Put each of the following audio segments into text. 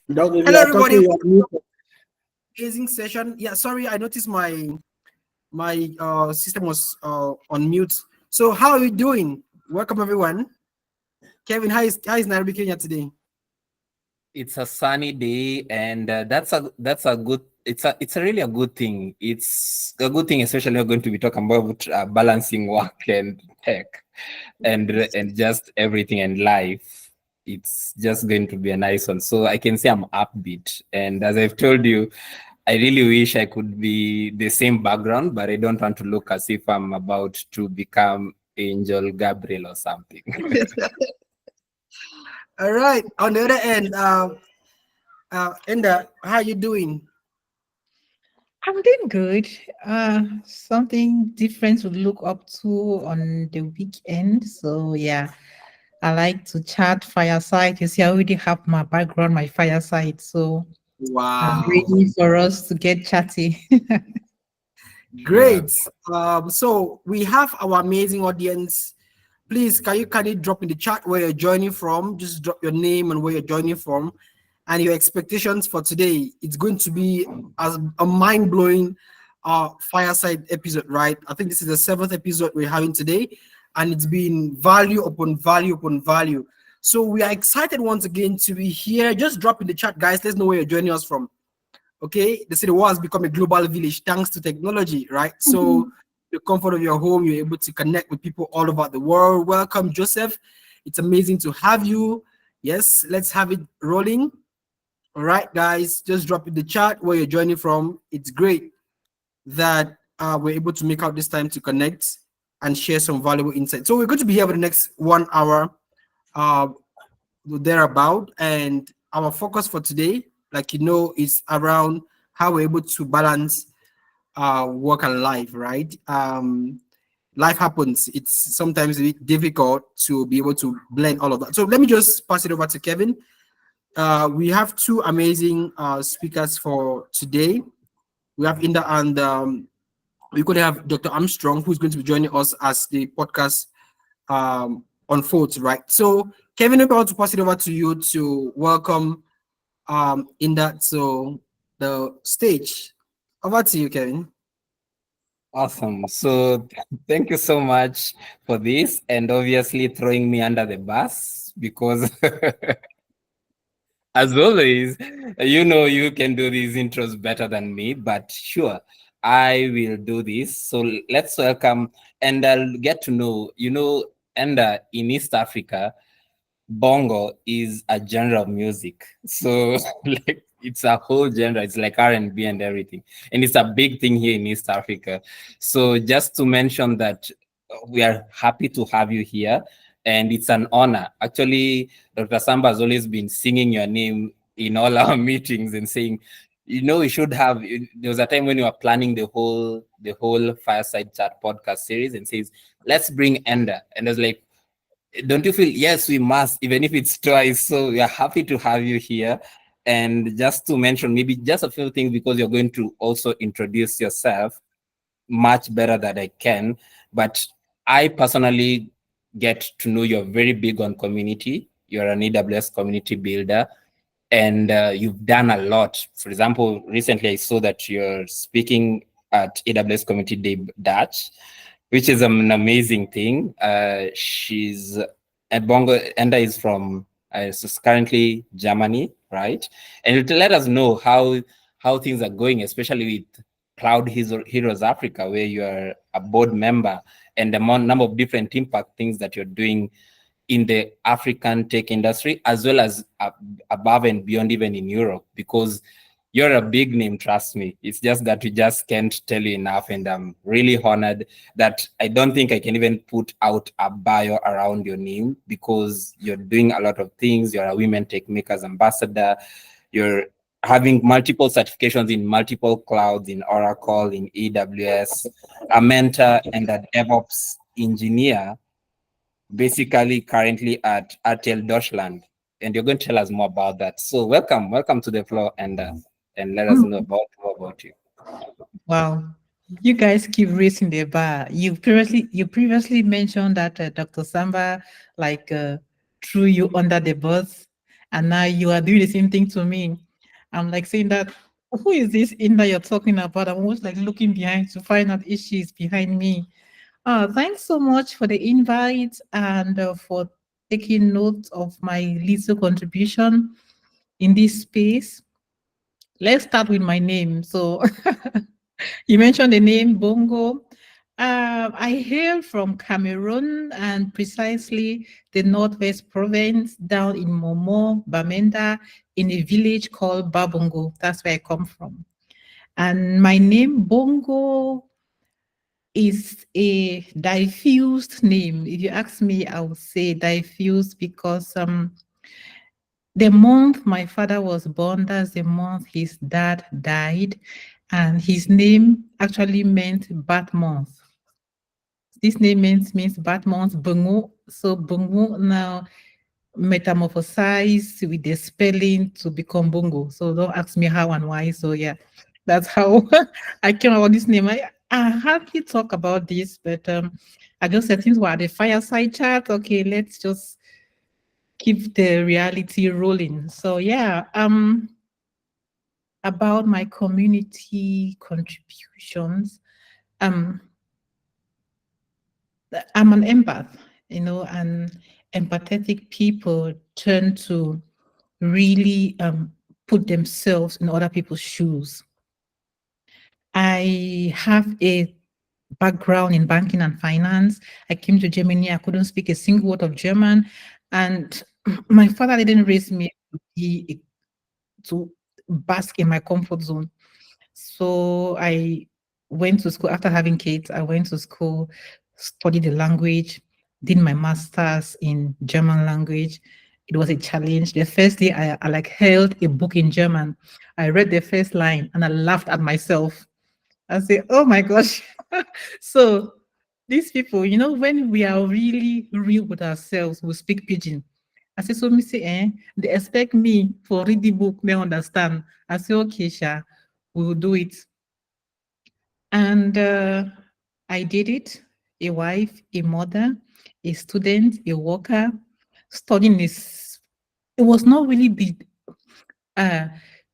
If you Hello, are everybody. talking, you are muted. Amazing session. Yeah, sorry, I noticed my system was on mute. So, how are you doing? Welcome, everyone. Kevin, how is Nairobi, Kenya today? It's a sunny day, and that's a good. It's a really a good thing. It's a good thing, especially we're going to be talking about balancing work and tech, and just everything and life. It's just going to be a nice one. So I can say I'm upbeat, and as I've told you, I really wish I could be the same background, but I don't want to look as if I'm about to become Angel Gabriel or something. All right. On the other end, Enda, how are you doing? I'm doing good. Something different to look up to on the weekend. So yeah, I like to chat fireside. You see, I already have my background, my fireside. So I'm Wow. ready for us to get chatty. Yeah. Great. So we have our amazing audience. Please, can you kindly drop in the chat where you're joining from? Just drop your name and where you're joining from, and your expectations for today. It's going to be as a mind-blowing fireside episode, right? I think this is the seventh episode we're having today, and it's been value upon value upon value. So we are excited once again to be here. Just drop in the chat, guys. Let's know where you're joining us from. Okay, they say the world has become a global village thanks to technology, right? So the comfort of your home, you're able to connect with people all over the world. Welcome, Joseph. It's amazing to have you. Yes, let's have it rolling. All right, guys, just drop in the chat where you're joining from. It's great that we're able to make out this time to connect and share some valuable insight. So we're going to be here for the next 1 hour, uh, thereabout, and our focus for today, like is around how we're able to balance work and life, right? Life happens. It's sometimes a bit difficult to be able to blend all of that. So let me just pass it over to Kevin. We have two amazing speakers for today. We have Inda and we could have Dr. Armstrong, who's going to be joining us as the podcast unfolds, right? So, Kevin, I'm about to pass it over to you to welcome Inda to the stage. Over to you, Kevin. Awesome. So thank you so much for this, and obviously throwing me under the bus because as always, you can do these intros better than me, but sure, I will do this. So let's welcome, and I'll get to know, and in East Africa, bongo is a genre of music. So like it's a whole genre. It's like R&B and everything. And it's a big thing here in East Africa. So just to mention that we are happy to have you here. And it's an honor. Actually, Dr. Samba has always been singing your name in all our meetings and saying, we should have. There was a time when we were planning the whole Fireside Chat podcast series, and says, let's bring Enda. And I was like, don't you feel, yes, we must, even if it's twice. So we are happy to have you here. And just to mention maybe just a few things, because you're going to also introduce yourself much better than I can. But I personally get to know you're very big on community. You're an AWS community builder, and you've done a lot. For example, recently I saw that you're speaking at AWS Community Day Dutch, which is an amazing thing. She's at Bongo. Enda is from currently Germany, right? And it'll let us know how things are going, especially with Cloud Heroes Africa, where you are a board member, and the number of different impact things that you're doing in the African tech industry, as well as above and beyond, even in Europe, because you're a big name, trust me. It's just that we just can't tell you enough. And I'm really honored that I don't think I can even put out a bio around your name, because you're doing a lot of things. You're a Women Tech Makers ambassador. You're having multiple certifications in multiple clouds, in Oracle, in AWS, a mentor and a DevOps engineer, basically currently at RTL Deutschland. And you're going to tell us more about that. So welcome to the floor, and let us know more about you. Wow. You guys keep raising the bar. You previously mentioned that Dr. Samba like threw you under the bus. And now you are doing the same thing to me. I'm like saying that, who is this Inda you're talking about? I'm always like looking behind to find out if she's behind me. Thanks so much for the invite and for taking note of my little contribution in this space. Let's start with my name. So you mentioned the name Bongo. I hail from Cameroon and precisely the Northwest Province down in Momo, Bamenda, in a village called Babongo. That's where I come from. And my name Bongo is a diffused name. If you ask me, I would say diffused because the month my father was born, that's the month his dad died, and his name actually meant bad month. This name means bad month, Bungu. So Bungu now metamorphosized with the spelling to become Bungo. So don't ask me how and why. So yeah, that's how I came about this name. I hardly talk about this, but I just said things were the fireside chat. Okay, let's just keep the reality rolling. So yeah, about my community contributions, um, I'm an empath, and empathetic people tend to really put themselves in other people's shoes. I have a background in banking and finance. I came to Germany. I couldn't speak a single word of German. And my father didn't raise me to bask in my comfort zone. So I went to school after having kids. I went to school, studied the language, did my master's in German language. It was a challenge. The first day I like held a book in German. I read the first line and I laughed at myself. I say, oh my gosh. So these people, when we are really real with ourselves, we speak pidgin. I say, so me say, they expect me for read the book, they understand. I say, okay, Sha, we will do it. And I did it. A wife, a mother, a student, a worker. Studying is, it was not really uh,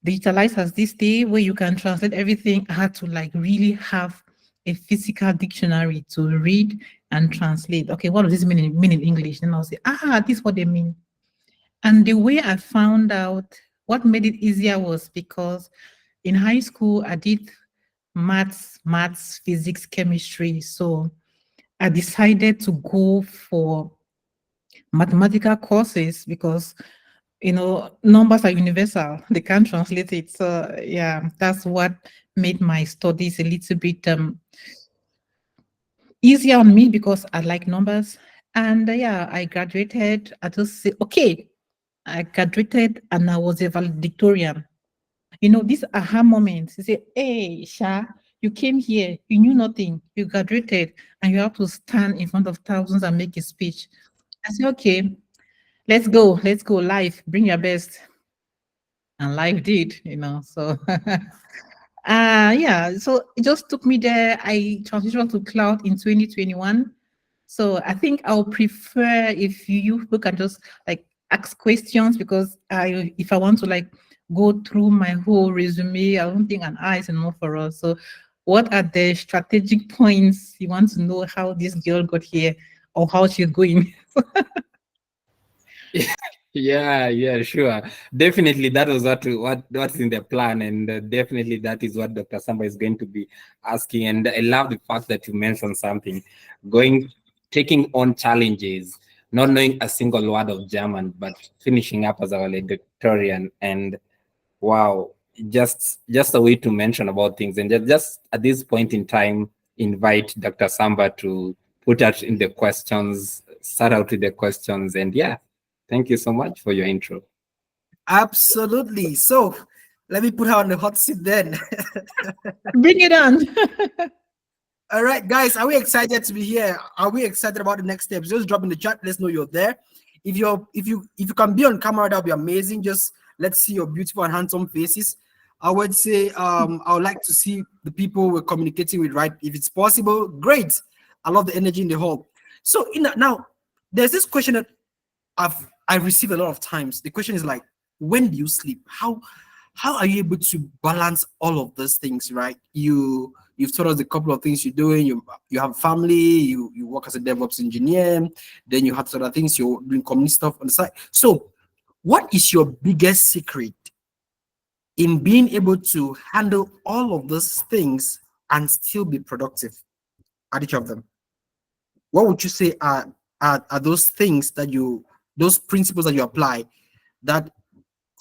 digitalized as this day where you can translate everything. I had to like really have a physical dictionary to read and translate. Okay, what does this mean in English? And I'll say, this is what they mean. And the way I found out what made it easier was because in high school, I did maths, physics, chemistry. So I decided to go for mathematical courses because numbers are universal. They can't translate it. So yeah, that's what made my studies a little bit easier on me because I like numbers. And yeah, I graduated. I just say, okay, I graduated and I was a valedictorian. These aha moments. You say, hey, Sha, you came here, you knew nothing, you graduated, and you have to stand in front of thousands and make a speech. I say, okay, let's go, life, bring your best. And life did, so yeah, so it just took me there. I transitioned to cloud in 2021. So I think I'll prefer if you people can just like ask questions because if I want to like go through my whole resume, I don't think an hour is enough for us. So what are the strategic points you want to know how this girl got here or how she's going? Yeah, sure. Definitely, that was what's in the plan, and definitely that is what Dr. Samba is going to be asking. And I love the fact that you mentioned something, taking on challenges, not knowing a single word of German, but finishing up as a valedictorian. And wow, just a way to mention about things, and just at this point in time, invite Dr. Samba to put out in the questions, start out with the questions, and yeah. Thank you so much for your intro. Absolutely. So let me put her on the hot seat then. Bring it on. All right, guys, are we excited to be here? Are we excited about the next steps? Just drop in the chat. Let's know you're there. If you can be on camera, that'll be amazing. Just let's see your beautiful and handsome faces. I would say I would like to see the people we're communicating with, right? If it's possible, great. I love the energy in the hall. So now there's this question that I've received a lot of times. The question is like, when do you sleep? How are you able to balance all of those things, right? You've told us a couple of things you're doing. You have family, you work as a DevOps engineer, then you have other things, you're doing community stuff on the side. So what is your biggest secret in being able to handle all of those things and still be productive at each of them? What would you say are those things that those principles that you apply that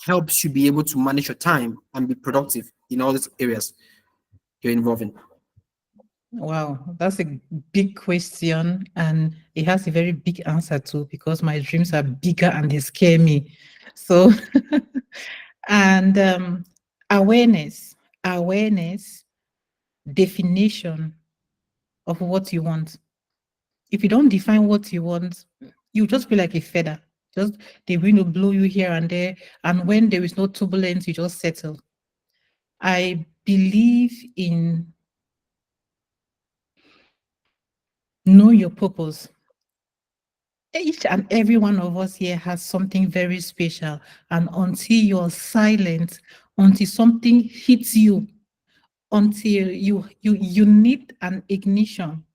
helps you be able to manage your time and be productive in all these areas you're involved in? Wow, that's a big question, and it has a very big answer too, because my dreams are bigger and they scare me. So, and awareness, definition of what you want. If you don't define what you want, you just feel like a feather. Just the wind will blow you here and there, and when there is no turbulence, you just settle. I believe in know your purpose. Each and every one of us here has something very special, and until you're silent, until something hits you, until you need an ignition,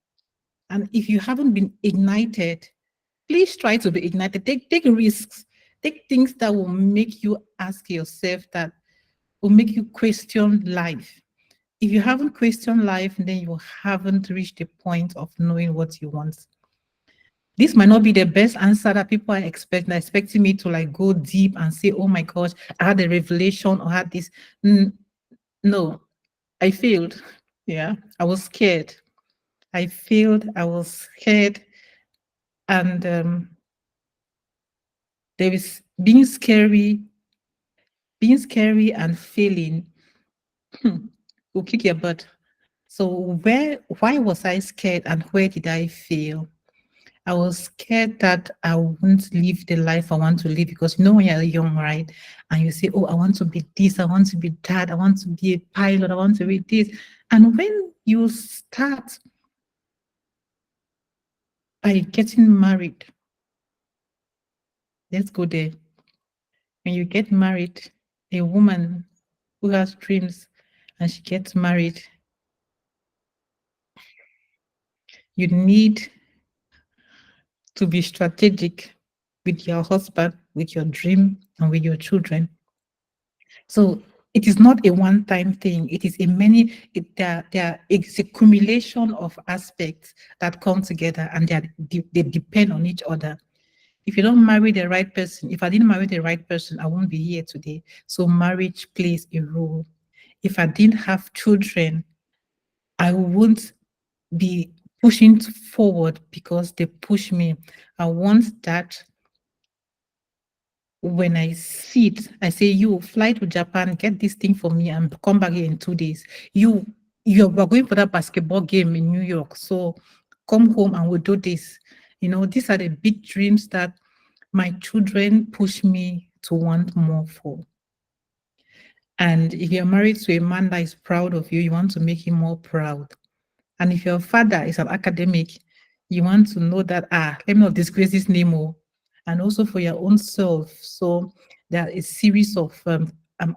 and if you haven't been ignited, please try to be ignited. Take risks, take things that will make you ask yourself, that will make you question life. If you haven't questioned life, then you haven't reached the point of knowing what you want. This might not be the best answer that people are expecting me to like go deep and say, oh my gosh, I had a revelation or had this. No, I failed. Yeah, I was scared. I failed. I was scared. And there is being scary and failing will kick your butt. So why was I scared and where did I fail? I was scared that I wouldn't live the life I want to live, because when you're young, right? And you say, oh, I want to be this, I want to be that, I want to be a pilot, I want to be this. And when you start by getting married, let's go there. When you get married, a woman who has dreams and she gets married, you need to be strategic with your husband, with your dream, and with your children. So it is not a one-time thing. It is it's a accumulation of aspects that come together, and they depend on each other. If you don't marry the right person, if I didn't marry the right person, I won't be here today. So marriage plays a role. If I didn't have children, I won't be pushing forward because they push me. I want that when I see it, I say, you fly to Japan, get this thing for me, and come back here in 2 days. You're going for that basketball game in New York. So come home and we'll do this. These are the big dreams that my children push me to want more for. And if you're married to a man that is proud of you, you want to make him more proud. And if your father is an academic, you want to know that, let me not disgrace his name, and also for your own self. So there are a series of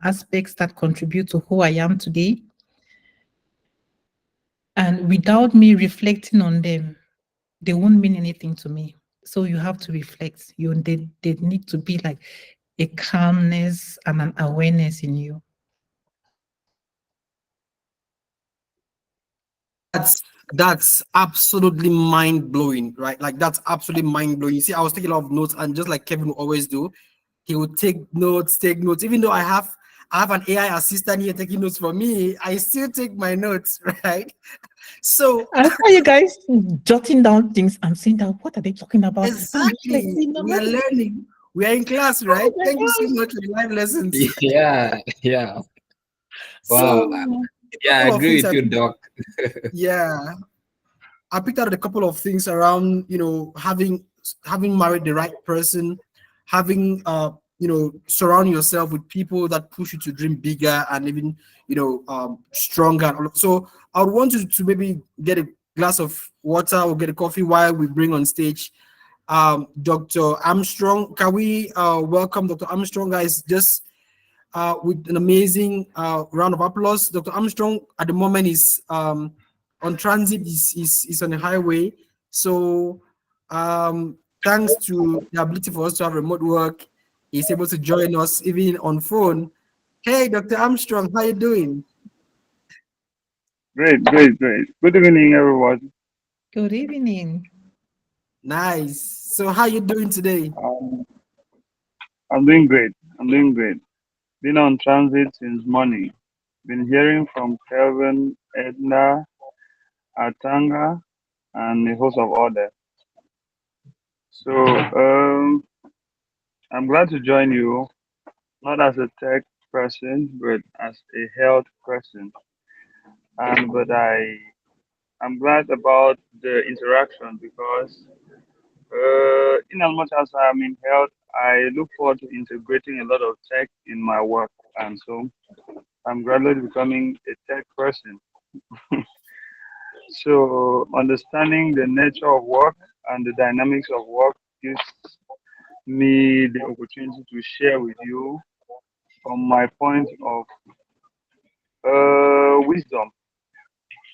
aspects that contribute to who I am today. And without me reflecting on them, they won't mean anything to me. So you have to reflect. They need to be like a calmness and an awareness in you. That's absolutely mind-blowing, right? Like that's absolutely mind-blowing. You see, I was taking a lot of notes, and just like Kevin will always do, he would take notes. Even though I have an AI assistant here taking notes for me, I still take my notes, right? So I saw you guys jotting down things. I'm saying that, what are they talking about? Exactly. We are learning. We are in class, right? Thank you so much for the live lessons. Yeah. So, wow. Yeah, I agree with you, Doc. Yeah. I picked out a couple of things around, having married the right person, having surround yourself with people that push you to dream bigger and even stronger. So I would want you to maybe get a glass of water or get a coffee while we bring on stage Dr. Armstrong. Can we welcome Dr. Armstrong, guys? Just with an amazing round of applause. Dr. Armstrong at the moment is on transit, is on the highway. So thanks to the ability for us to have remote work, he's able to join us even on phone. Hey, Dr. Armstrong, how you doing? Great, great, great. Good evening, everyone. Good evening. Nice. So how you doing today? Um, I'm doing great. I'm doing great. Been on transit since morning. Been hearing from Kelvin, Edna, Atanga, and a host of others. So I'm glad to join you, not as a tech person, but as a health person. I'm glad about the interaction because in as much as I'm in health, I look forward to integrating a lot of tech in my work, and so I'm gradually becoming a tech person. So understanding the nature of work and the dynamics of work gives me the opportunity to share with you from my point of wisdom.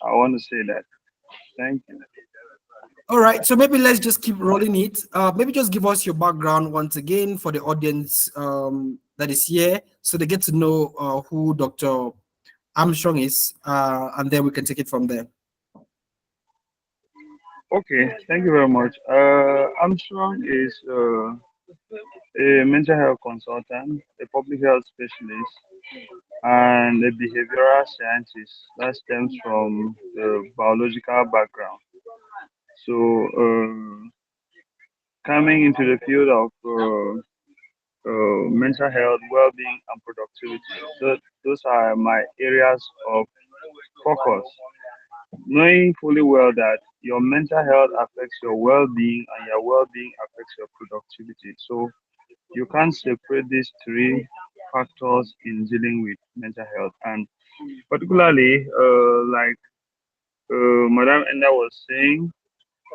I want to say that. Thank you. All right, so maybe let's just keep rolling it. Maybe just give us your background once again for the audience that is here, so they get to know who Dr. Armstrong is, and then we can take it from there. Okay, thank you very much. Armstrong is a mental health consultant, a public health specialist, and a behavioral scientist that stems from the biological background. So, coming into the field of mental health, well-being, and productivity, those are my areas of focus. Knowing fully well that your mental health affects your well-being and your well-being affects your productivity. So you can't separate these three factors in dealing with mental health. And particularly, like Madam Enda was saying,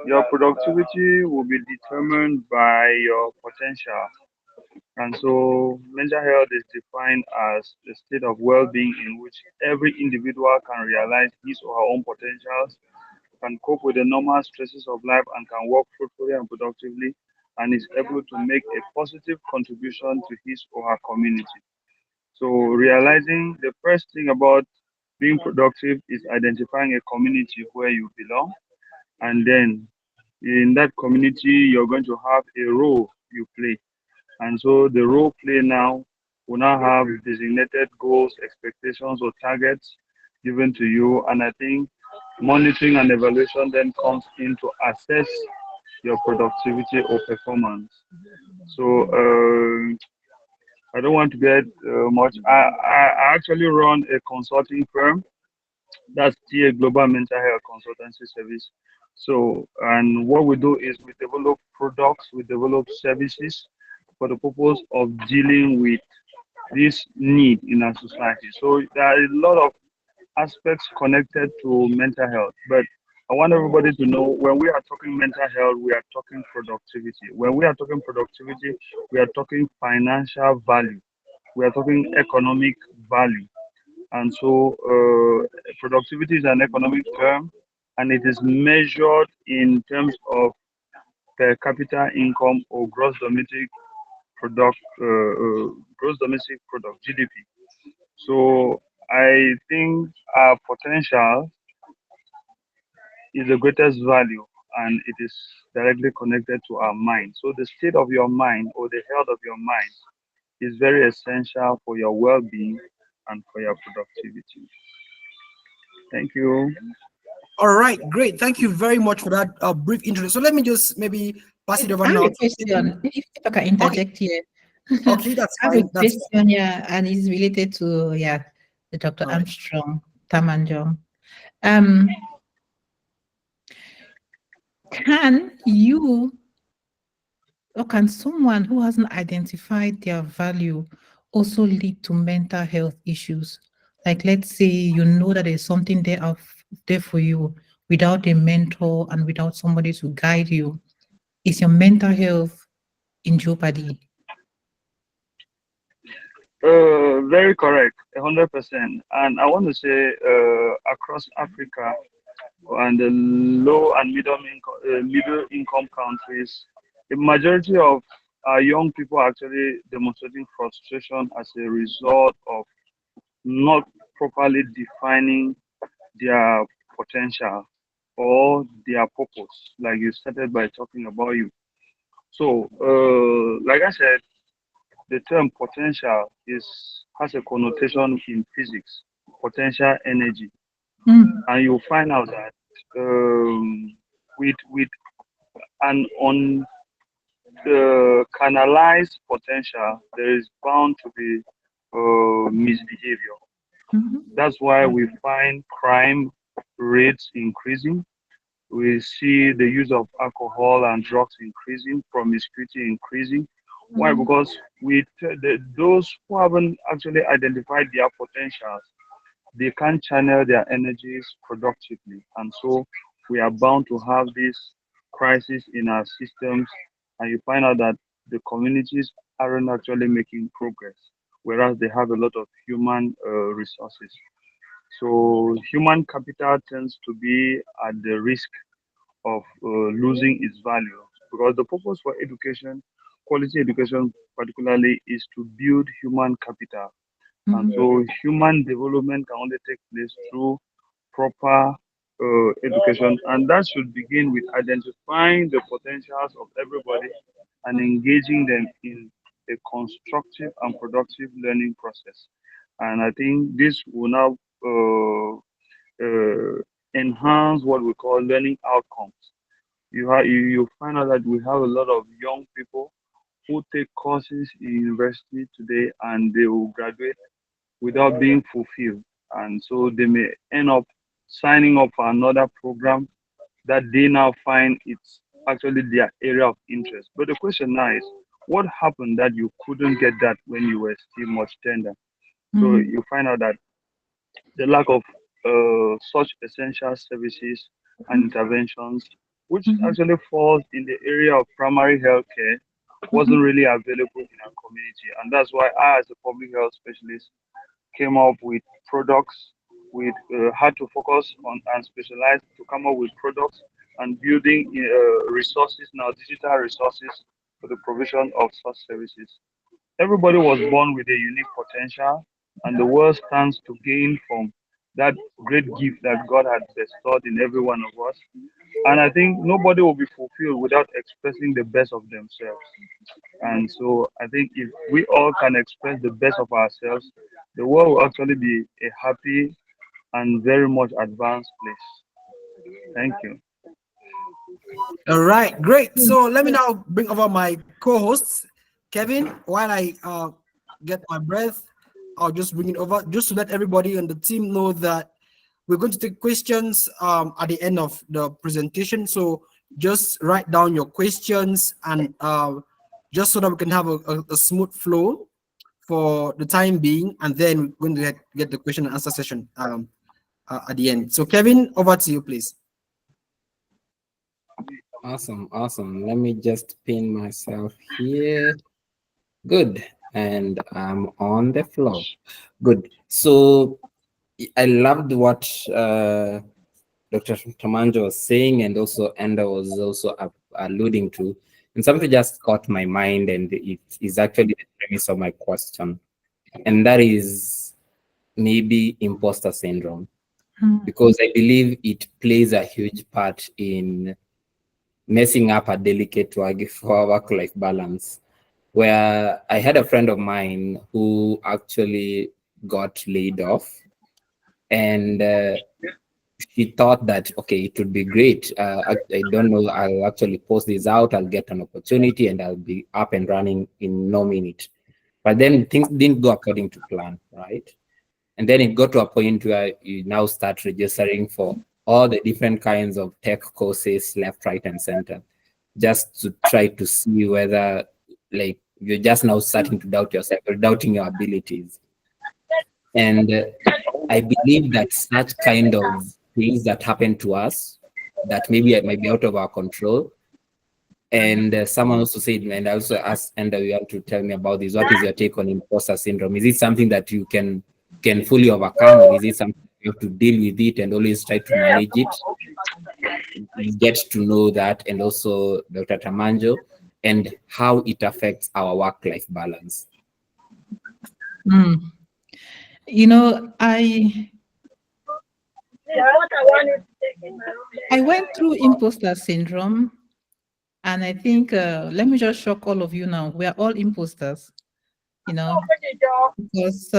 your productivity will be determined by your potential. And so, mental health is defined as a state of well being in which every individual can realize his or her own potentials, can cope with the normal stresses of life, and can work fruitfully and productively, and is able to make a positive contribution to his or her community. So, realizing the first thing about being productive is identifying a community where you belong, and then in that community, you're going to have a role you play. And so, the role play now will now have designated goals, expectations, or targets given to you. And I think monitoring and evaluation then comes in to assess your productivity or performance. So, I don't want to get much. I actually run a consulting firm that's TA Global Mental Health Consultancy Service. So, and what we do is we develop products, we develop services for the purpose of dealing with this need in our society. So, there are a lot of aspects connected to mental health, but I want everybody to know when we are talking mental health, we are talking productivity. When we are talking productivity, we are talking financial value, we are talking economic value. And so, productivity is an economic term, and it is measured in terms of per capita income or product, gross domestic product (GDP). So, I think our potential is the greatest value, and it is directly connected to our mind. So, the state of your mind or the health of your mind is very essential for your well-being and for your productivity. Thank you. All right, great. Thank you very much for that brief intro. So let me just maybe pass it over I have now a to question. If I can okay, interject here. okay, that's I have a fine. That's fine. question, yeah, and it's related to the Dr. All right. Armstrong Tamanjong. Um, can you or can someone who hasn't identified their value also lead to mental health issues? Like, let's say you know that there's something there for you without a mentor and without somebody to guide you. is your mental health in jeopardy? Very correct, 100%. And I want to say across Africa and the low and middle income countries, the majority of our young people are actually demonstrating frustration as a result of not properly defining their potential or their purpose, like you started by talking about you. So, like I said, the term potential is has a connotation in physics, potential energy, Mm, and you'll find out that with an on the canalized potential, there is bound to be misbehavior. mhm, That's why we find crime rates increasing. We see the use of alcohol and drugs increasing, promiscuity increasing. Why? mm, Because those who haven't actually identified their potentials, they can't channel their energies productively. And so we are bound to have this crisis in our systems. And you find out that the communities aren't actually making progress, whereas they have a lot of human resources. So human capital tends to be at the risk of losing its value because the purpose for education, quality education particularly, is to build human capital. And mhm, so human development can only take place through proper education, and that should begin with identifying the potentials of everybody and engaging them in a constructive and productive learning process. And I think this will now enhance what we call learning outcomes. You find out that we have a lot of young people who take courses in university today and they will graduate without being fulfilled. And so they may end up signing up for another program that they now find it's actually their area of interest. But the question now is, what happened that you couldn't get that when you were still much tender? So mm, you find out that the lack of such essential services and interventions, which mhm, actually falls in the area of primary health care, mhm, wasn't really available in our community. And that's why I, as a public health specialist, came up with products, with had to focus on and specialize to come up with products and building resources, now digital resources for the provision of such services. Everybody was born with a unique potential, and the world stands to gain from that great gift that God had bestowed in every one of us. And I think nobody will be fulfilled without expressing the best of themselves. And so I think if we all can express the best of ourselves, the world will actually be a happy and very much advanced place. Thank you. All right, great. So let me now bring over my co-hosts, Kevin. While I get my breath, I'll just bring it over just to let everybody on the team know that we're going to take questions at the end of the presentation. So just write down your questions and just so that we can have a smooth flow for the time being, and then we're going to get the question and answer session at the end. So Kevin, over to you, please. Awesome, awesome. Let me just pin myself here. Good. And I'm on the floor. Good. So I loved what Dr. Tamanjo was saying, and also Enda was also alluding to. And something just caught my mind, and it is actually the premise of my question. And that is maybe imposter syndrome, mm, because I believe it plays a huge part in messing up a delicate work-life balance. Where I had a friend of mine who actually got laid off, and she thought that, okay, it would be great. I don't know, I'll actually post this out, I'll get an opportunity, and I'll be up and running in no minute. But then things didn't go according to plan, right? And then it got to a point where you now start registering for all the different kinds of tech courses left, right, and center, just to try to see whether, like, you're just now starting to doubt yourself or doubting your abilities. And I believe that such kind of things that happen to us, that maybe it might be out of our control, And someone also said, and I also asked, and you have to tell me about this. What is your take on imposter syndrome? Is it something that you can fully overcome, or is it something you have to deal with it and always try to manage it? You get to know that, and also Dr. Tamanjo, and how it affects our work-life balance. Hmm. You know, I went through imposter syndrome, and I think let me just shock all of you now. We are all imposters, you know, because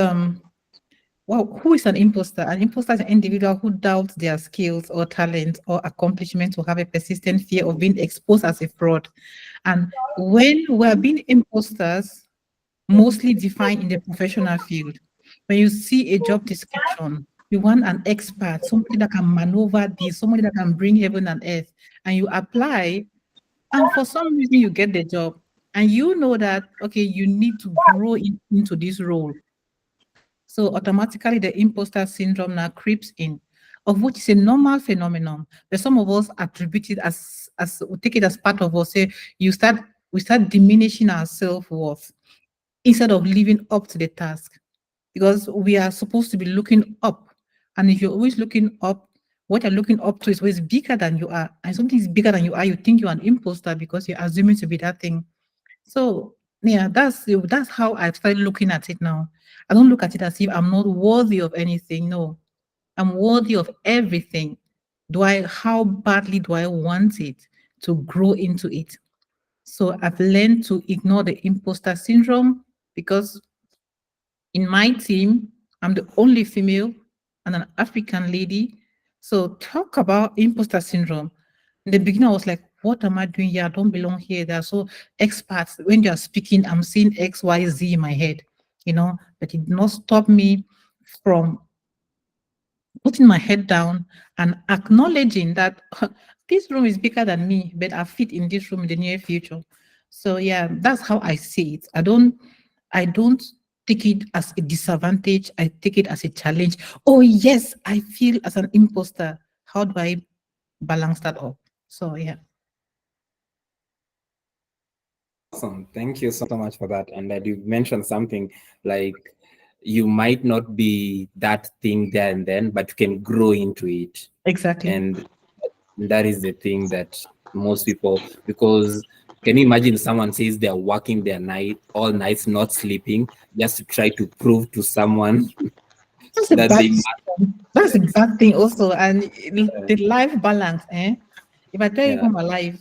well, who is an imposter? An imposter is an individual who doubts their skills or talent or accomplishments, or have a persistent fear of being exposed as a fraud. And when we're being imposters, mostly defined in the professional field, when you see a job description, you want an expert, somebody that can maneuver this, somebody that can bring heaven and earth, and you apply, and for some reason you get the job, and you know that, okay, you need to grow into this role. So automatically the imposter syndrome now creeps in, of which is a normal phenomenon. But some of us attribute it as we take it as part of us. Say we start diminishing our self-worth instead of living up to the task. Because we are supposed to be looking up. And if you're always looking up, what you're looking up to is always bigger than you are. And something is bigger than you are, you think you're an imposter because you're assuming to be that thing. So yeah, that's how I've started looking at it now. I don't look at it as if I'm not worthy of anything. No, I'm worthy of everything. How badly do I want it to grow into it? So I've learned to ignore the imposter syndrome, because in my team, I'm the only female and an African lady. So talk about imposter syndrome. In the beginning, I was like, what am I doing here? I don't belong here. They are so experts. When you are speaking, I'm seeing X, Y, Z in my head, but it did not stop me from putting my head down and acknowledging that this room is bigger than me, but I fit in this room in the near future. So yeah, that's how I see it. I don't take it as a disadvantage. I take it as a challenge. Oh yes, I feel as an imposter. How do I balance that up? So yeah. Awesome. Thank you so much for that. And that you mentioned something like you might not be that thing there and then, but you can grow into it. Exactly. And that is the thing that most people, because can you imagine someone says they're working their all nights, not sleeping, just to try to prove to someone That's a that bad they that's a bad thing also. And the life balance, eh? If I tell you yeah. my life,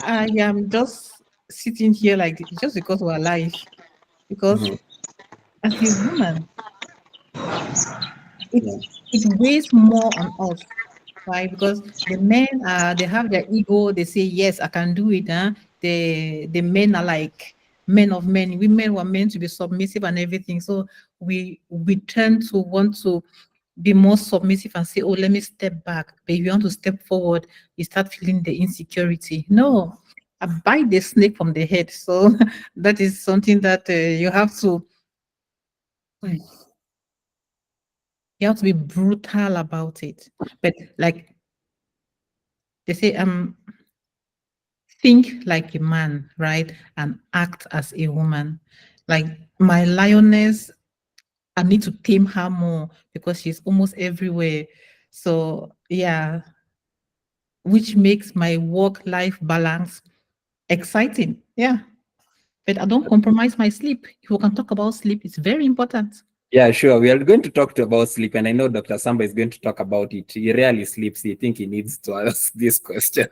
I am just sitting here like just because we're alive. Because Mhm. as a woman, it Yeah. it weighs more on us, right? Because the men they have their ego, they say, yes, I can do it. Huh? The men are like men of men. Women were meant to be submissive and everything. So we tend to want to be more submissive and say, oh, let me step back. But if you want to step forward, you start feeling the insecurity. No, I bite the snake from the head. So that is something that you have to be brutal about it. But like they say, think like a man, right? And act as a woman. Like my lioness, I need to tame her more because she's almost everywhere. So yeah, which makes my work-life balance exciting. Yeah. But I don't compromise my sleep. If we can talk about sleep, it's very important. Yeah, sure. We are going to talk about sleep, and I know Dr. Samba is going to talk about it. He rarely sleeps. I think he needs to ask this question.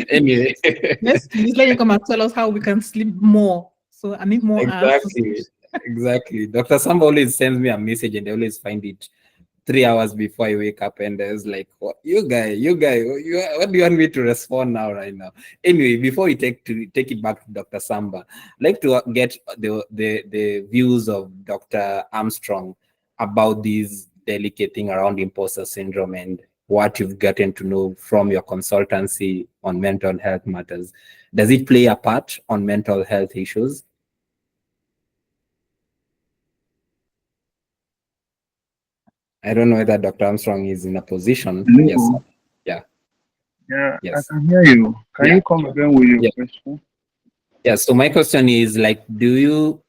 Anyway, Let's please let you come and tell us how we can sleep more. So I need more hours to sleep. exactly. Dr. Samba always sends me a message, and I always find it 3 hours before I wake up, and I was like, what, you guy, what do you want me to respond now, right now? Anyway, before we take it back to Dr. Samba, I'd like to get the views of Dr. Armstrong about this delicate thing around imposter syndrome and what you've gotten to know from your consultancy on mental health matters. Does it play a part on mental health issues? I don't know whether Dr. Armstrong is in a position. Yes. Hello. Yeah. Yeah, I Yes. can hear you. Can Yeah. you come again with your Yeah. question? Yeah. So my question is like, do you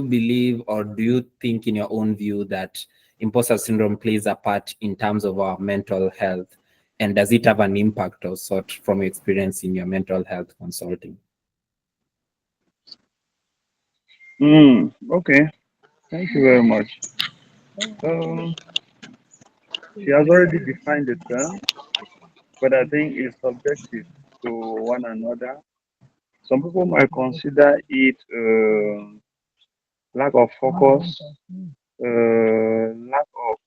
believe or do you think in your own view that imposter syndrome plays a part in terms of our mental health? And does it have an impact or sort from your experience in your mental health consulting? Okay. Thank you very much. Um, she has already defined the term, but I think it's subjective to one another. Some people might consider it lack of focus, lack of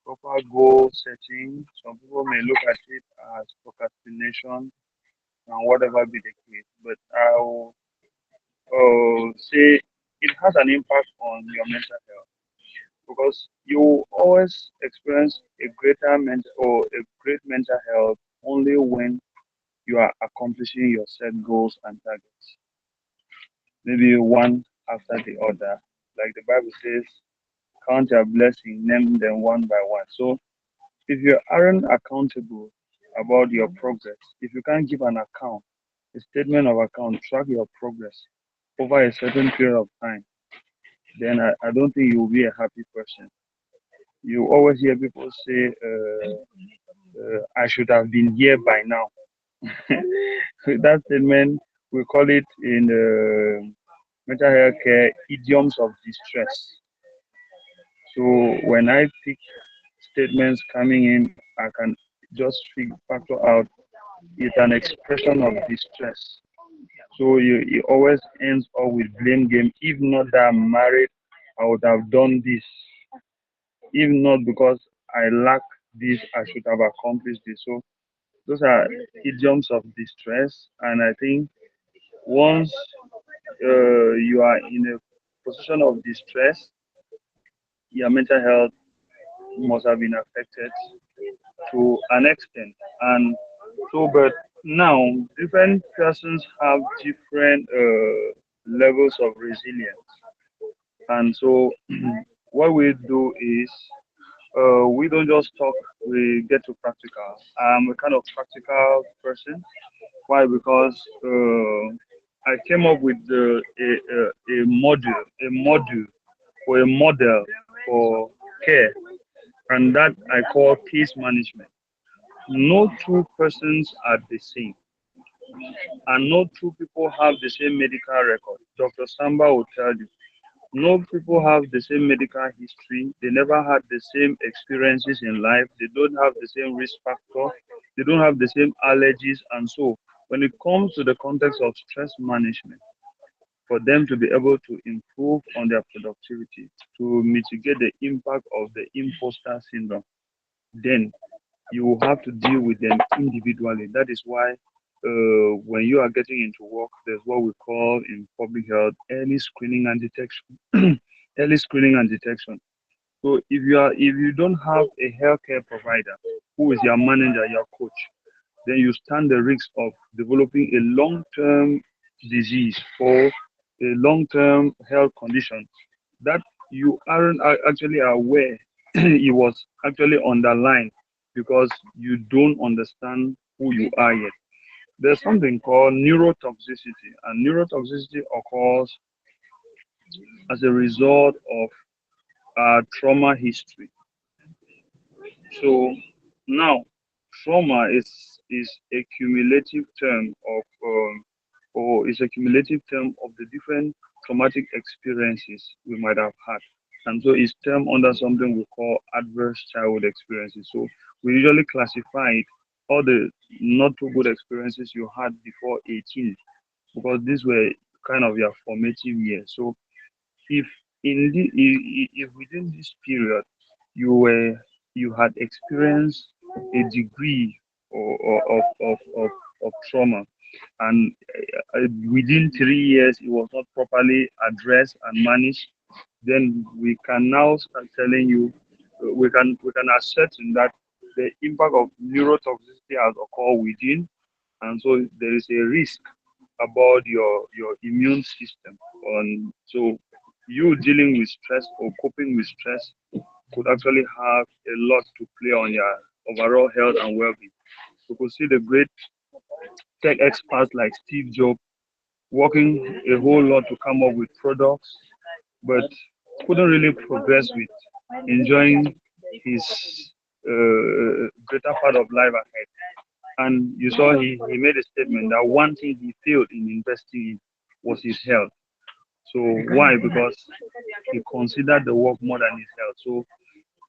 proper goal setting. Some people may look at it as procrastination and whatever be the case. But I'll say it has an impact on your mental health because you always experience a greater mental or a great mental health only when you are accomplishing your set goals and targets, maybe one after the other. Like the Bible says, count your blessing, name them one by one. So if you aren't accountable about your progress, if you can't give an account, a statement of account, track your progress over a certain period of time, then I don't think you will be a happy person. You always hear people say, I should have been here by now. That statement, we call it in mental health care idioms of distress. So when I pick statements coming in, I can just factor out it's an expression of distress. So it always ends up with blame game. If not that I'm married, I would have done this. If not because I lack this, I should have accomplished this. So those are idioms of distress. And I think once you are in a position of distress, your mental health must have been affected to an extent. And so, but now different persons have different levels of resilience. And so, what we do is we don't just talk, we get to practical. I'm a kind of practical person. Why? Because I came up with a module or a model for care, and that I call case management. No two persons are the same, and no two people have the same medical record. Dr. Samba will tell you. No people have the same medical history. They never had the same experiences in life. They don't have the same risk factor. They don't have the same allergies. And so, when it comes to the context of stress management, for them to be able to improve on their productivity, to mitigate the impact of the imposter syndrome, then you will have to deal with them individually. That is why when you are getting into work, there's what we call in public health early screening and detection. Early screening and detection. So if you don't have a healthcare provider who is your manager, your coach, then you stand the risk of developing a long-term disease or a long-term health condition that you aren't actually aware it was actually underlined because you don't understand who you are yet. There's something called neurotoxicity, and neurotoxicity occurs as a result of trauma history. So now, trauma is a cumulative term of or is a cumulative term of the different traumatic experiences we might have had. And so it's termed under something we call adverse childhood experiences. So we usually classify it, all the not too good experiences you had before 18, because these were kind of your formative years. So if if within this period you had experienced a degree of trauma, and within 3 years it was not properly addressed and managed, then we can now start telling you, we can ascertain that the impact of neurotoxicity has occurred within, and so there is a risk about your immune system. And so you dealing with stress or coping with stress could actually have a lot to play on your overall health and well-being. We could see the great tech experts like Steve Jobs working a whole lot to come up with products, but couldn't really progress with enjoying his greater part of life ahead. And you saw he made a statement that one thing he failed in investing in was his health. So why? Because he considered the work more than his health. So,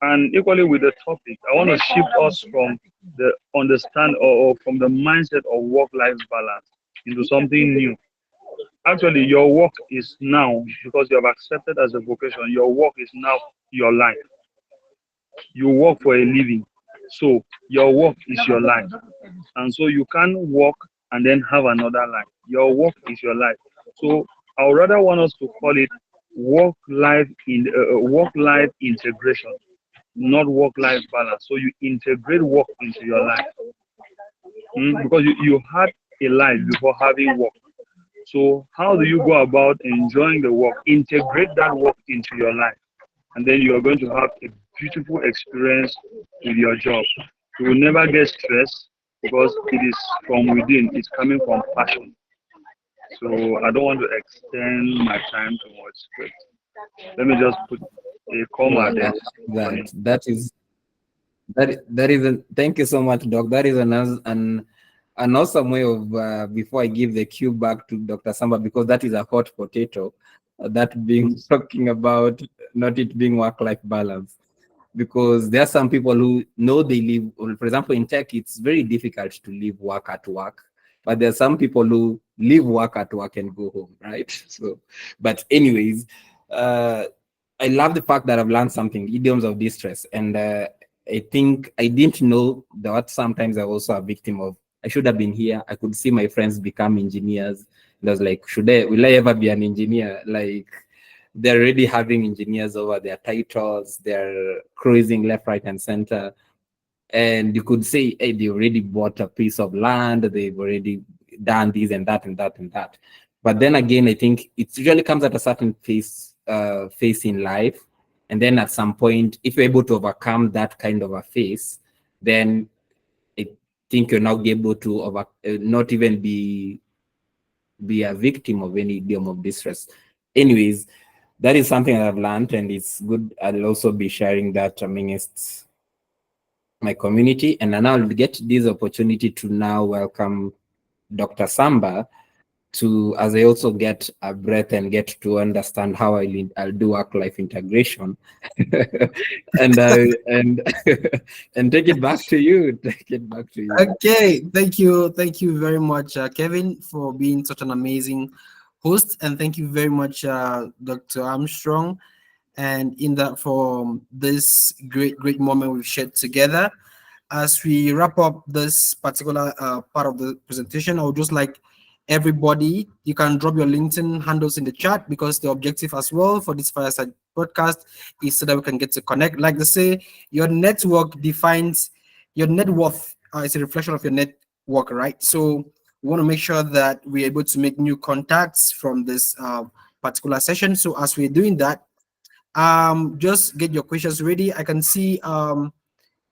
and equally with the topic, I want to shift us from the understand or from the mindset of work-life balance into something new. Actually, your work is now, because you have accepted as a vocation, your work is now your life. You work for a living. So your work is your life. And so you can't work and then have another life. Your work is your life. So I would rather want us to call it work life integration, not work life balance. So you integrate work into your life. Because you had a life before having work. So how do you go about enjoying the work? Integrate that work into your life, and then you are going to have a beautiful experience with your job. You will never get stressed because it is from within. It's coming from passion. So I don't want to extend my time too much, but let me just put a comma Yeah, there on it. that is a, thank you so much, Doc. That is an awesome way of before I give the cue back to Dr. Samba, because that is a hot potato, that being talking about not it being work-life balance. Because there are some people who know they live, or for example, in tech, it's very difficult to leave work at work. But there are some people who leave work at work and go home, right? So, but anyways, uh, I love the fact that I've learned something, idioms of distress. And I think I didn't know that sometimes I'm also a victim of, I should have been here. I could see my friends become engineers. And I was like, will I ever be an engineer? Like, they're already having engineers over their titles, they're cruising left, right, and center. And you could say, hey, they already bought a piece of land, they've already done this and that and that and that. But then again, I think it usually comes at a certain phase in life. And then at some point, if you're able to overcome that kind of a phase, then I think you're now able to not even be a victim of any idiom of distress. Anyways, that is something that I've learned, and it's good. I'll also be sharing that amongst my community. And now I'll get this opportunity to now welcome Dr. Samba to, as I also get a breath and get to understand how I'll do work-life integration, and and and take it back to you. Take it back to you. Okay, thank you very much, Kevin, for being such an amazing host, and thank you very much, Dr. Armstrong, and in that for this great moment we've shared together. As we wrap up this particular part of the presentation, I would just like everybody, you can drop your LinkedIn handles in the chat, because the objective as well for this fireside podcast is so that we can get to connect. Like they say, your network defines your net worth. It's a reflection of your network, right? So we want to make sure that we're able to make new contacts from this particular session. So as we're doing that, just get your questions ready. I can see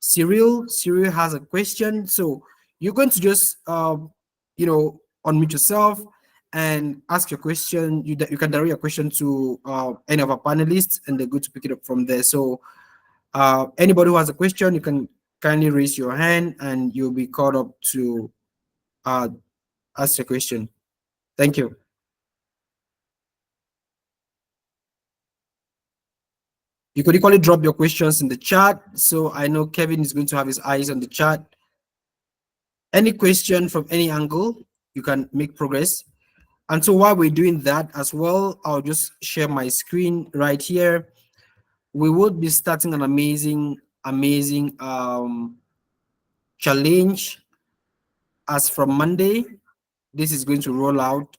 Cyril has a question, so you're going to just unmute yourself and ask your question. You can direct your question to any of our panelists, and they're going to pick it up from there. So anybody who has a question, you can kindly raise your hand and you'll be called up to ask your question. Thank you. You could equally drop your questions in the chat. So I know Kevin is going to have his eyes on the chat. Any question from any angle, you can make progress. And so while we're doing that as well, I'll just share my screen right here. We will be starting an amazing challenge as from Monday. This is going to roll out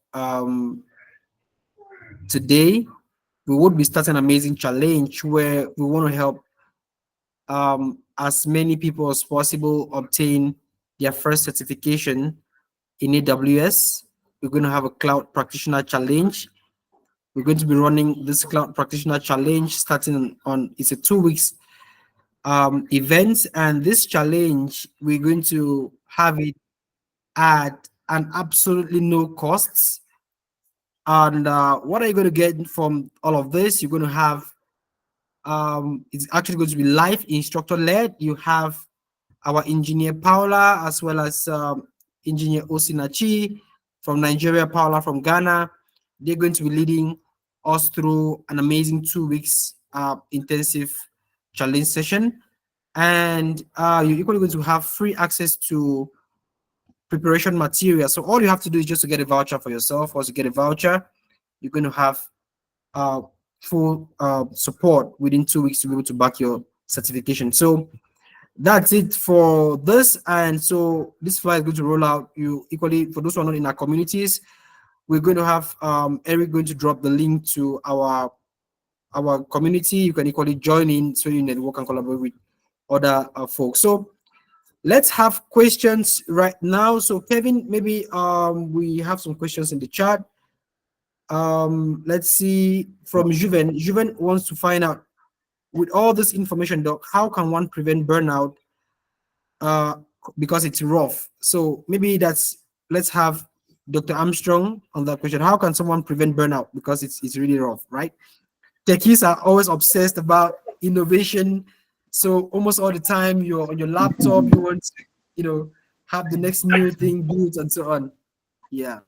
today. We would be starting an amazing challenge where we want to help as many people as possible obtain their first certification in AWS. We're going to have a cloud practitioner challenge. We're going to be running this cloud practitioner challenge starting on it's a 2 weeks event, and this challenge we're going to have it at an absolutely no costs. And what are you going to get from all of this? You're going to have it's actually going to be live instructor led. You have our engineer Paula, as well as engineer Osinachi from Nigeria, Paula from Ghana. They're going to be leading us through an amazing 2 weeks intensive challenge session. And you're equally going to have free access to preparation material. So all you have to do is just to get a voucher for yourself. Once you get a voucher, you're going to have uh, full support within 2 weeks to be able to back your certification. So that's it for this. And so this flyer is going to roll out. You equally, for those who are not in our communities, we're going to have Eric going to drop the link to our community. You can equally join in so you network and collaborate with other folks. So let's have questions right now. So Kevin, maybe we have some questions in the chat. Let's see from Juven. Juven wants to find out, with all this information, doc, how can one prevent burnout because it's rough? So maybe let's have Dr. Armstrong on that question. How can someone prevent burnout because it's really rough, right? Techies are always obsessed about innovation. So almost all the time you're on your laptop, you want to, have the next new thing built and so on. Yeah.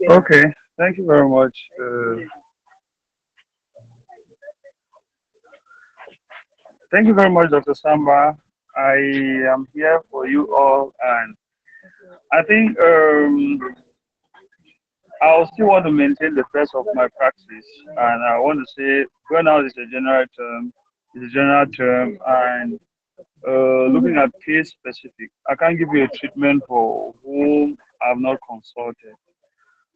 Okay, thank you very much. Thank you very much, Dr. Samba. I am here for you all, and I think I'll still want to maintain the best of my practice, and I want to say burnout is a general term. It's a general term, and looking at case specific, I can't give you a treatment for whom I've not consulted.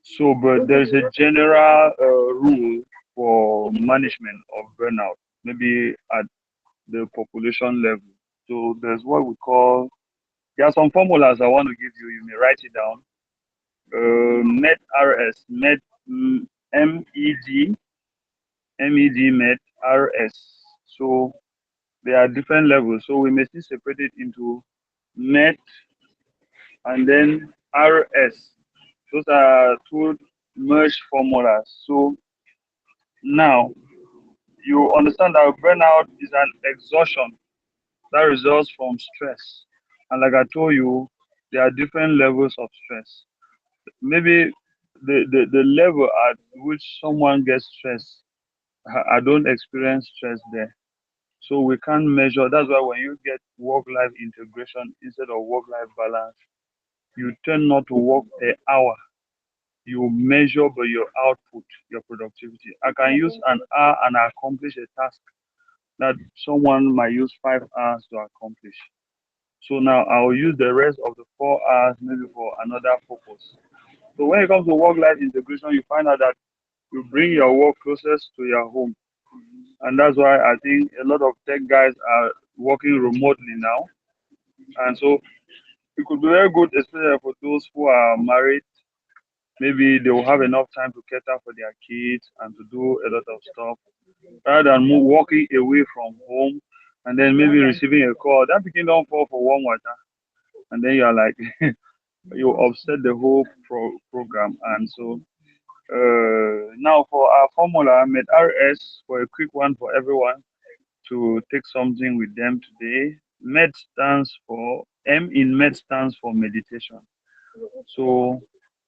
So, but there's a general rule for management of burnout, maybe at the population level. So there's what we call, there are some formulas I want to give you. You may write it down. MED RS, MED MED, MED, MED RS. So there are different levels. So we may still separate it into MED and then RS. Those are two merged formulas. So now you understand that burnout is an exhaustion that results from stress. And like I told you, there are different levels of stress. Maybe the level at which someone gets stressed, I don't experience stress there. So we can't measure. That's why when you get work-life integration instead of work-life balance, you tend not to work per hour. You measure by your output, your productivity. I can use an hour and accomplish a task that someone might use 5 hours to accomplish. So now I'll use the rest of the 4 hours maybe for another purpose. So when it comes to work-life integration, you find out that you bring your work closest to your home. And that's why I think a lot of tech guys are working remotely now. And so it could be very good, especially for those who are married. Maybe they will have enough time to cater for their kids and to do a lot of stuff rather than walking away from home and then maybe receiving a call. That became don't fall for warm water. And then you're like, you upset the whole program. And so now for our formula, I made RS for a quick one for everyone to take something with them today. MED stands for, M in MED stands for meditation. So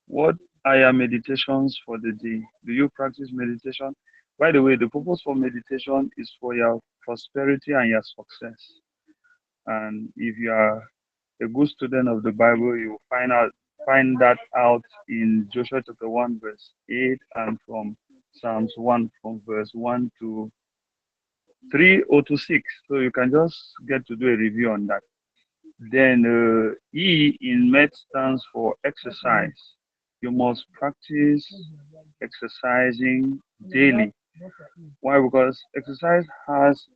what are your meditations for the day? Do you practice meditation? By the way, the purpose for meditation is for your prosperity and your success. And if you are a good student of the Bible, you will find that out in Joshua chapter 1, verse 8, and from Psalms 1 from verse 1 to 3 or to 6. So you can just get to do a review on that. Then E in MED stands for exercise. You must practice exercising daily. Why? Because exercise has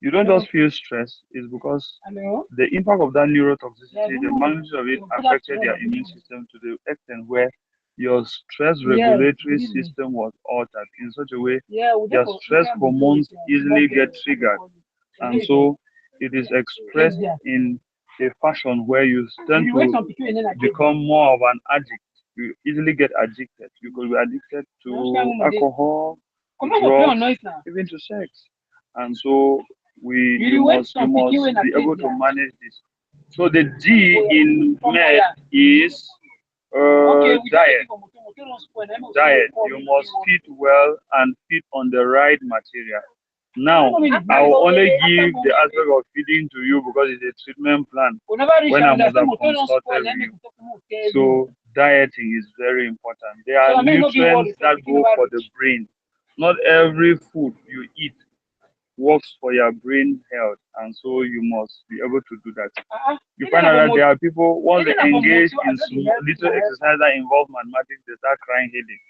you don't just feel stress. It's because the impact of that neurotoxicity, the magnitude of it affected your immune system to the extent where your stress regulatory system was altered in such a way your stress hormones easily get triggered. And so it is expressed in a fashion where you tend to become more of an addict. You easily get addicted. You could be addicted to alcohol, to drugs, even to sex. And so you must be able to manage this. So the D in med is diet. Diet. You must feed well and feed on the right material. Now, I will only give the aspect of feeding to you because it's a treatment plan when I must have consulted you. So, dieting is very important. There are nutrients that go for the brain. Not every food you eat works for your brain health, and so you must be able to do that. You find out that there are people, once they engage in little exercise that involve mathematics, they start crying headache.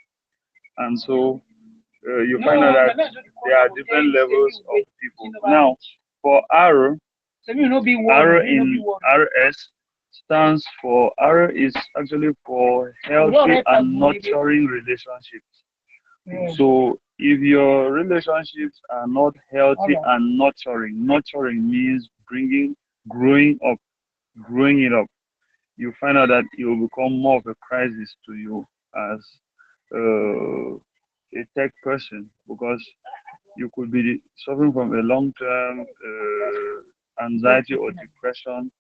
And so you find out that there are different levels of people. Now, for R, R in RS stands for, R is actually for healthy and nurturing relationships. So if your relationships are not healthy and nurturing, nurturing means growing it up, you find out that it will become more of a crisis to you as a tech person, because you could be suffering from a long-term anxiety or depression.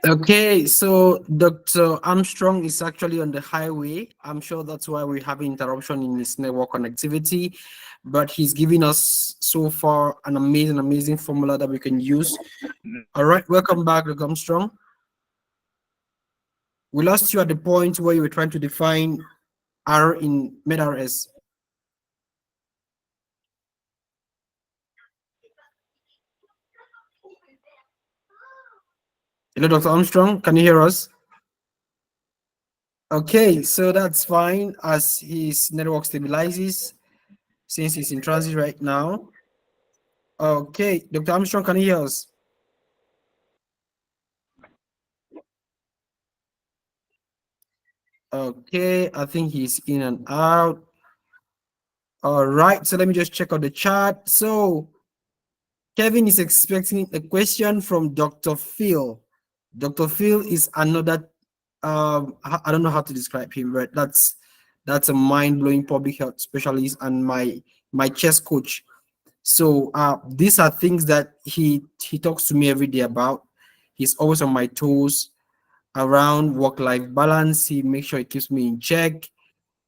Okay, so Dr. Armstrong is actually on the highway. I'm sure that's why we have interruption in his network connectivity, but he's giving us so far an amazing formula that we can use. All right, welcome back, Dr. Armstrong. We lost you at the point where you were trying to define R in MedRS. Hello, Dr. Armstrong, can you hear us? Okay, so that's fine as his network stabilizes since he's in transit right now. Okay, Dr. Armstrong, can you hear us? Okay, I think he's in and out. All right, so let me just check out the chat. So Kevin is expecting a question from Dr. Phil. Dr. Phil is another, I don't know how to describe him, but that's a mind-blowing public health specialist and my chess coach. So these are things that he talks to me every day about. He's always on my toes around work-life balance. He makes sure he keeps me in check.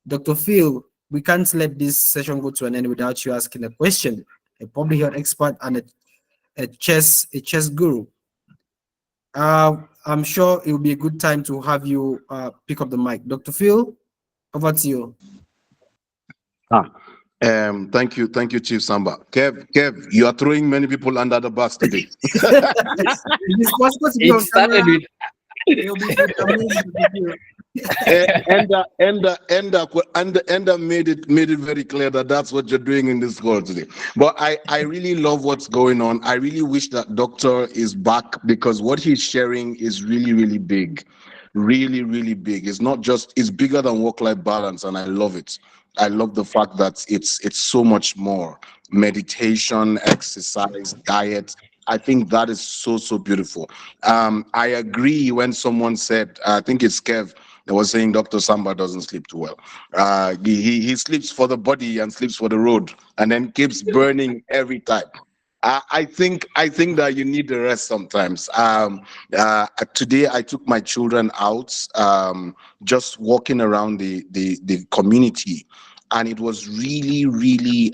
Dr. Phil, we can't let this session go to an end without you asking a question. A public health expert and a chess guru. I'm sure it will be a good time to have you pick up the mic. Dr. Phil, over to you. Thank you, Chief Samba. Kev, you are throwing many people under the bus today. It's possible to be on camera. It'll be good. Enda made it very clear that that's what you're doing in this call today. But I really love what's going on. I really wish that doctor is back, because what he's sharing is really big, really big. It's not just, it's bigger than work-life balance, and I love it. I love the fact that it's so much more. Meditation, exercise, diet. I think that is so beautiful. I agree when someone said, I think it's Kev, that was saying Dr. Samba doesn't sleep too well. He sleeps for the body and sleeps for the road, and then keeps burning every time. I think that you need the rest sometimes. Today I took my children out, just walking around the community, and it was really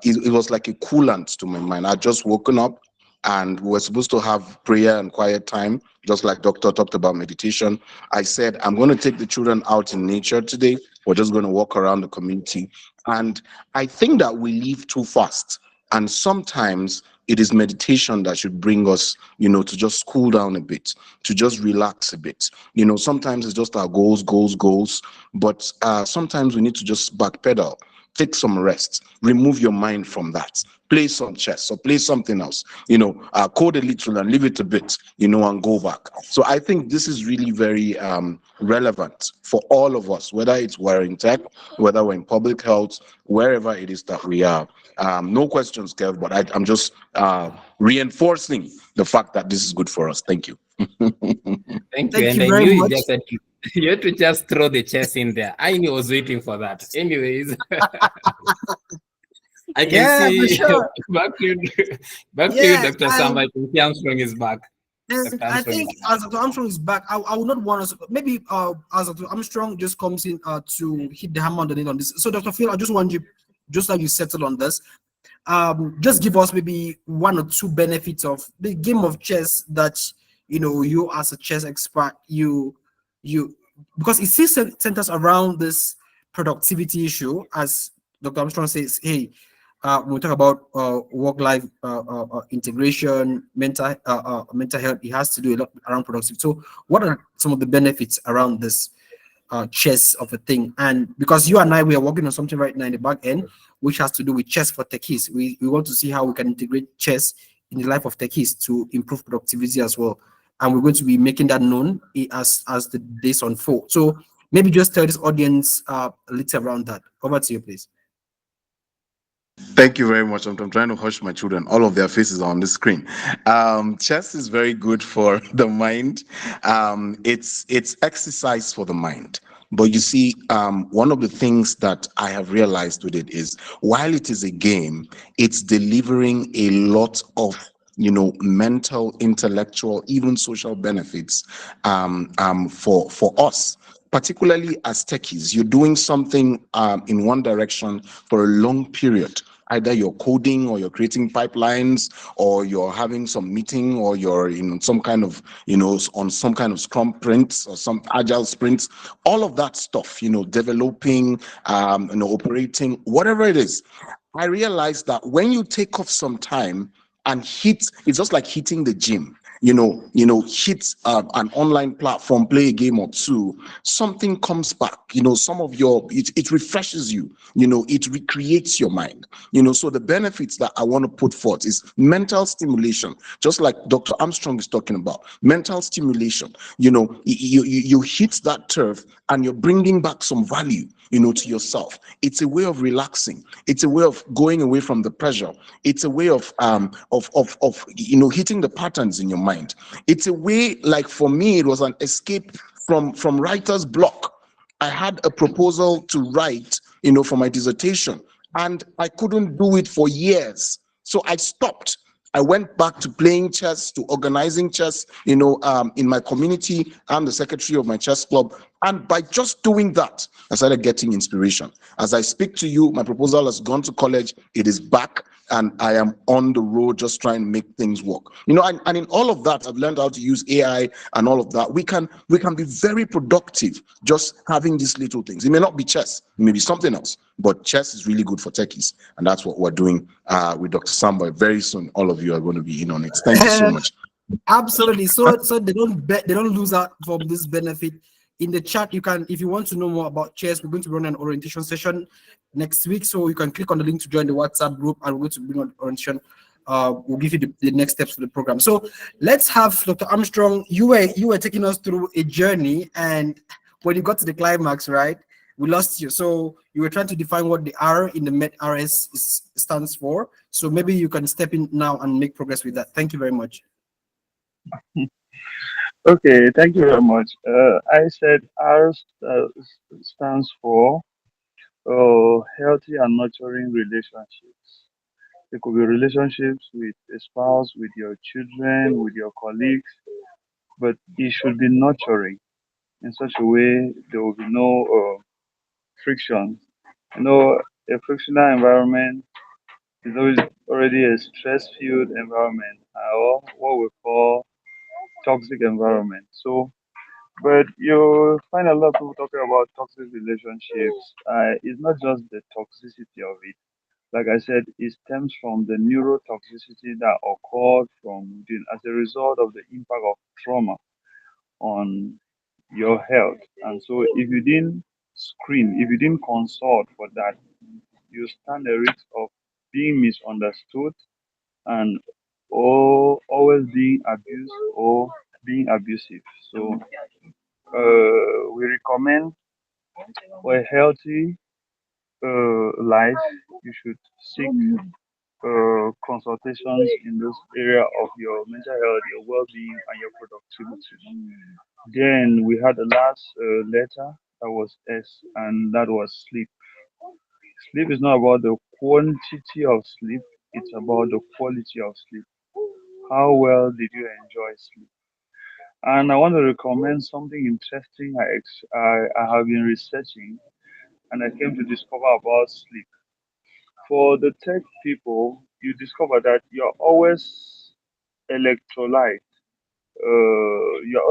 it was like a coolant to my mind. I'd just woken up, and we were supposed to have prayer and quiet time, just like doctor talked about meditation. I said, I'm going to take the children out in nature today. We're just going to walk around the community. And I think that we leave too fast. And sometimes it is meditation that should bring us, to just cool down a bit, to just relax a bit. Sometimes it's just our goals. But sometimes we need to just backpedal take some rest, remove your mind from that, play some chess or play something else, code a little and leave it a bit, and go back. So I think this is really very relevant for all of us, whether we're in tech, whether we're in public health, wherever it is that we are. No questions, Kev, but I'm just reinforcing the fact that this is good for us. Thank you. Thank you. Thank And you I very knew you much. just had to, you had to just throw the chess in there. I knew I was waiting for that. Anyways, I can Yeah, for see sure. back to you, Yes, Dr. Sam. I can see Armstrong is back. Dr. I Armstrong think is back. as Dr. Armstrong is back, I would not want us maybe as Dr. Armstrong just comes in to hit the hammer on the nail on this. So Dr. Phil, I just want you, just like you settle on this, just give us maybe one or two benefits of the game of chess that you as a chess expert, you because it still centers around this productivity issue, as Dr. Armstrong says. Hey, when we talk about work-life integration, mental health, it has to do a lot around productivity. So, what are some of the benefits around this chess of a thing? And because you and I, we are working on something right now in the back end, which has to do with chess for techies. We want to see how we can integrate chess in the life of techies to improve productivity as well. And we're going to be making that known as the days unfold. So maybe just tell this audience a little around that. Over to you, please. Thank you very much. I'm trying to hush my children. All of their faces are on the screen. Chess is very good for the mind. It's exercise for the mind. But you see, one of the things that I have realized with it is, while it is a game, it's delivering a lot of mental, intellectual, even social benefits for us. Particularly as techies, you're doing something in one direction for a long period. Either you're coding or you're creating pipelines or you're having some meeting or you're in some kind of, on some kind of scrum prints or some agile sprints, all of that stuff, developing, operating, whatever it is. I realized that when you take off some time and it's just like hitting the gym. Hit an online platform, play a game or two, something comes back. Some of it refreshes you. It recreates your mind. So the benefits that I want to put forth is mental stimulation, just like Dr. Armstrong is talking about. Mental stimulation. You hit that turf and you're bringing back some value, to yourself. It's a way of relaxing. It's a way of going away from the pressure. It's a way of hitting the patterns in your mind. It's a way, like for me, it was an escape from writer's block. I had a proposal to write, for my dissertation, and I couldn't do it for years. So I stopped. I went back to playing chess, to organizing chess, in my community. I'm the secretary of my chess club. And by just doing that, I started getting inspiration. As I speak to you, my proposal has gone to college. It is back, and I am on the road just trying to make things work. And in all of that, I've learned how to use AI and all of that. We can be very productive just having these little things. It may not be chess, it may be something else, but chess is really good for techies. And that's what we're doing with Dr. Samba. Very soon, all of you are going to be in on it. Thank you so much. Absolutely. So they don't lose out from this benefit. In the chat, you can, if you want to know more about chess, we're going to run an orientation session next week. So you can click on the link to join the WhatsApp group, and we're going to bring on orientation. We'll give you the next steps for the program. So let's have Dr. Armstrong. You were taking us through a journey, and when you got to the climax, right, we lost you. So you were trying to define what the R in the MET-RS stands for. So maybe you can step in now and make progress with that. Thank you very much. Okay, thank you very much. I said R stands for healthy and nurturing relationships. It could be relationships with a spouse, with your children, with your colleagues, but it should be nurturing in such a way there will be no friction. A frictional environment is always already a stress-filled environment, or what we call toxic environment. So, but you find a lot of people talking about toxic relationships. It's not just the toxicity of it. Like I said, it stems from the neurotoxicity that occurred from within as a result of the impact of trauma on your health. And so, if you didn't screen, if you didn't consult for that, you stand a risk of being misunderstood and or always being abused or being abusive. So we recommend for a healthy life, you should seek consultations in this area of your mental health, your well-being, and your productivity. Then we had the last letter that was S, and that was sleep. Sleep is not about the quantity of sleep; it's about the quality of sleep. How well did you enjoy sleep? And I want to recommend something interesting I have been researching and I came to discover about sleep. For the tech people, you discover that you're always electrolyte. You're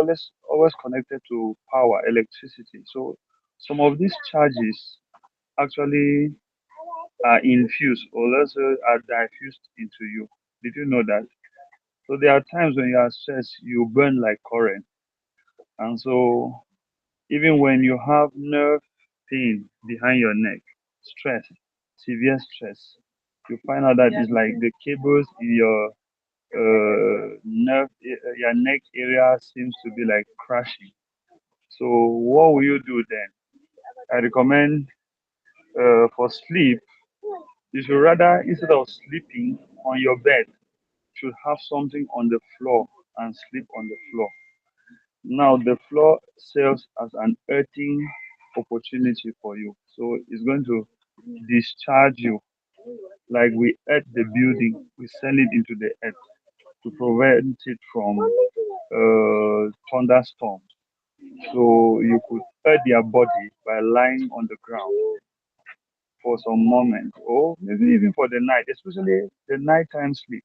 always connected to power, electricity. So some of these charges actually are infused or let's say are diffused into you. Did you know that? So there are times when you are stressed, you burn like current. And so even when you have nerve pain behind your neck, stress, severe stress, you find out that it's like the cables in your your neck area seems to be like crashing. So what will you do then? I recommend for sleep, you should rather instead of sleeping on your bed, should have something on the floor and sleep on the floor. Now the floor serves as an earthing opportunity for you. So it's going to discharge you like we earth the building, we send it into the earth to prevent it from thunderstorms. So you could earth their body by lying on the ground for some moment, or maybe even for the night, especially the nighttime sleep,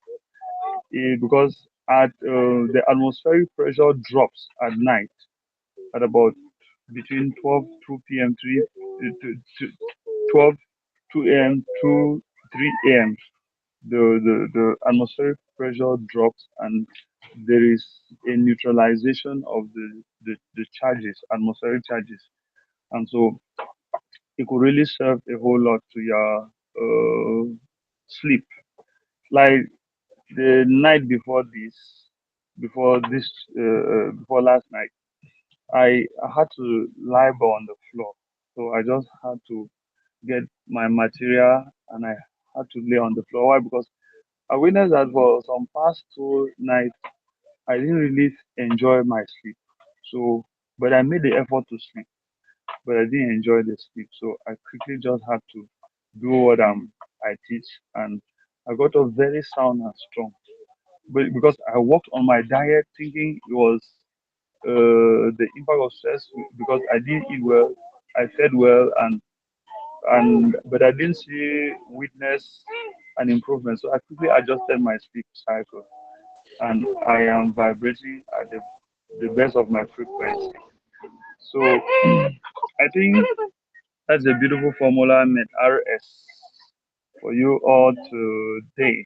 because at the atmospheric pressure drops at night at about between 12 2 p.m. 3 to 12 2 a.m. to 3 a.m. The atmospheric pressure drops and there is a neutralization of the charges, atmospheric charges. And so it could really serve a whole lot to your sleep. Like the night before last night, I had to lie down on the floor. So I just had to get my material and I had to lay on the floor. Why? Because I witnessed that for some past 2 nights, I didn't really enjoy my sleep. So, but I made the effort to sleep, but I didn't enjoy the sleep. So I quickly just had to do what I teach, and I got up very sound and strong. But because I worked on my diet, thinking it was the impact of stress, because I didn't eat well, I fed well, and but I didn't see witness an improvement. So I quickly adjusted my sleep cycle, and I am vibrating at the best of my frequency. So I think that's a beautiful formula met RS for you all today,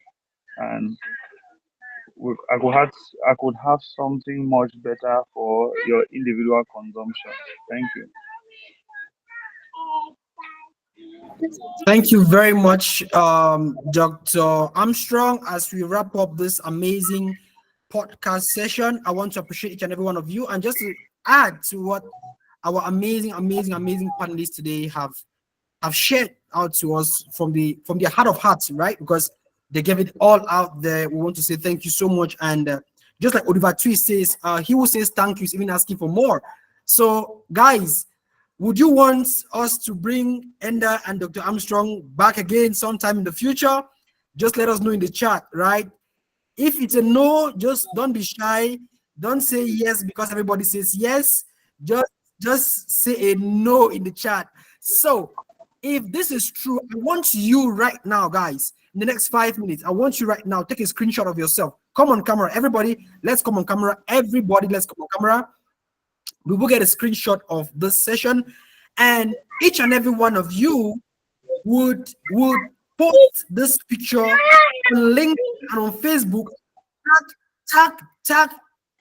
and I could have something much better for your individual consumption. Thank you. Thank you very much, Dr. Armstrong. As we wrap up this amazing podcast session, I want to appreciate each and every one of you. And just to add to what our amazing panelists today have shared out to us from their heart of hearts, right? Because they gave it all out there. We want to say thank you so much. And just like Oliver Twist says, he will say thank you, even asking for more. So, guys, would you want us to bring Enda and Dr. Armstrong back again sometime in the future? Just let us know in the chat, right? If it's a no, just don't be shy. Don't say yes because everybody says yes. Just say a no in the chat. So if this is true, I want you right now, guys, in the next 5 minutes, I want you right now, take a screenshot of yourself. Come on camera, everybody. Let's come on camera. Everybody, let's come on camera. We will get a screenshot of this session, and each and every one of you would post this picture on LinkedIn and on Facebook. Tag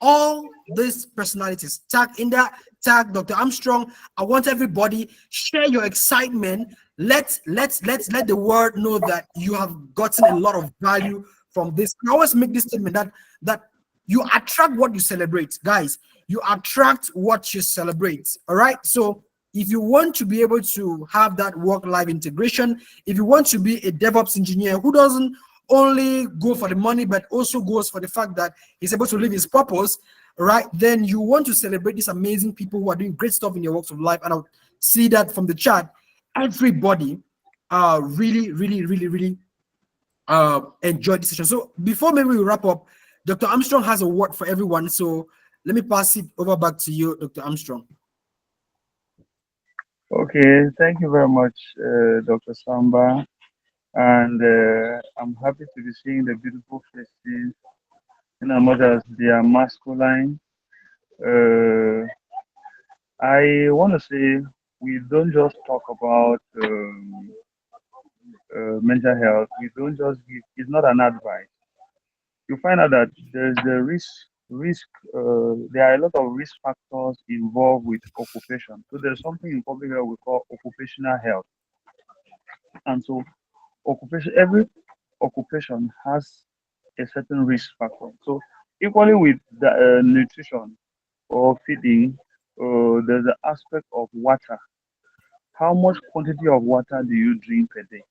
all these personalities. Tag in that, tag Dr. Armstrong. I want everybody share your excitement. Let the world know that you have gotten a lot of value from this. I always make this statement that you attract what you celebrate, guys. You attract what you celebrate. All right. So if you want to be able to have that work-life integration, if you want to be a DevOps engineer who doesn't only go for the money, but also goes for the fact that he's able to live his purpose, right? Then you want to celebrate these amazing people who are doing great stuff in your walks of life. And I'll see that from the chat. Everybody really enjoyed this session. So before maybe we wrap up, Dr. Armstrong has a word for everyone. So let me pass it over back to you, Dr. Armstrong. Okay, thank you very much, Dr. Samba. And I'm happy to be seeing the beautiful faces in as much as they are masculine. I want to say we don't just talk about mental health. We don't just give, it's not an advice. You find out that there's the there are a lot of risk factors involved with occupation. So there's something in public health we call occupational health. And so every occupation has a certain risk factor. So equally with the nutrition or feeding, there's the aspect of water. How much quantity of water do you drink per day?